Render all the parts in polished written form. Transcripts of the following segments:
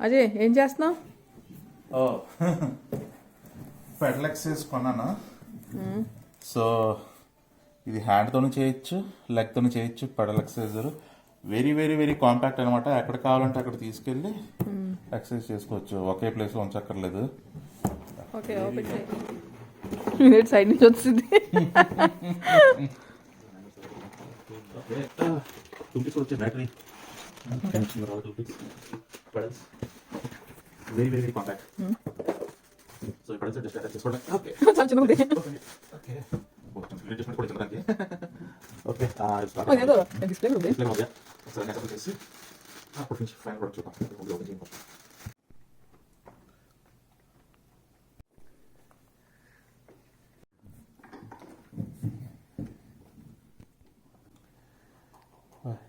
అజయ్ ఏం చేస్తున్నావు? ఓ పెడల్ ఎక్సర్సైజ్ కొన్నాను. సో ఇది హ్యాండ్తోనూ చేయొచ్చు, లెగ్తోనూ చేయొచ్చు. Pedal exerciser very very very compact అనమాట. ఎక్కడ కావాలంటే అక్కడ తీసుకెళ్ళి ఎక్సర్సైజ్ చేసుకోవచ్చు. ఒకే ప్లేస్లో ఉంచక్కర్లేదు. ఓకే సైడ్ నుంచి వచ్చింది. Battery very very compact. So ఇప్పుడు జస్ట్ అటాచ్ చేసుకోవడం. ఓకే ఓకే అడ్జస్ట్మెంట్ కూడా చిన్నదానికి. ఓకే ఏదో డిస్ప్లే ఉంది. డిస్ప్లే ఉంది. ఒకసారి నెక్స్ట్ చేసి అప్పుడు నుంచి ఫ్యాన్ కూడా చూద్దాం. ఓపెన్ చేయండి.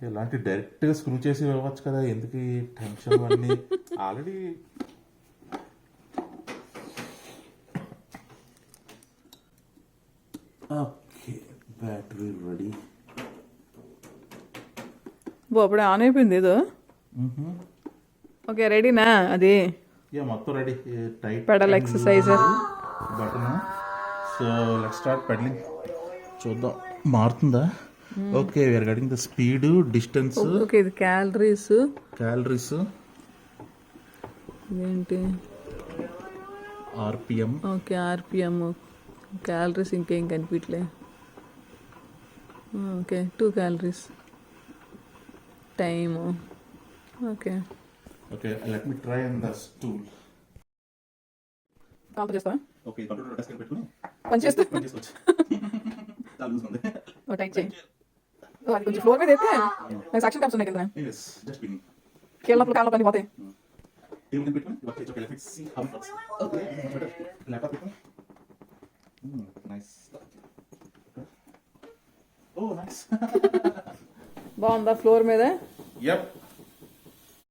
ఇలాంటి డైరెక్ట్గా స్క్రూ చేసి ఇవ్వచ్చు కదా, ఎందుకు ఈ టెన్షన్ అన్నీ. Already okay battery ready. అప్పుడే ఆన్ అయిపోయింది ఏదో. ఓకే రెడీనా? అది మొత్తం ready. Tight pedal exercise button. So let's start pedaling. చూద్దాం మారుతుందా. Okay we're getting the speed, distance. Okay ఇది క్యాలరీస్ ఏంటి ఆర్పిఎం. Okay RPM. క్యాలరీస్ ఇంకేం కనిపించలే. Okay 2 calories. Time okay okay let me try on the stool. కాంప చేస్తావా? Okay computer desk పెట్టుకొని పని చేస్తా. చేసుకోవచ్చు. చాలా లూజ్ ఉంది. టైట్ చేయి. అది కొంచెం ఫ్లోర్ మీద అయితే నాకు సక్షన్ క్యాప్స్ ఉన్నాయి కదా. yes just begin. కీళ్ళప్పుడు కాళ్ళ పని పోతాయి. టేబుల్ కింద పెట్టుకొని వర్క్ చేయొచ్చు. Let's see how it works. Okay laptop పెట్టుకొని నైస్. Oh nice. బాగుందా ఫ్లోర్ మీద? yep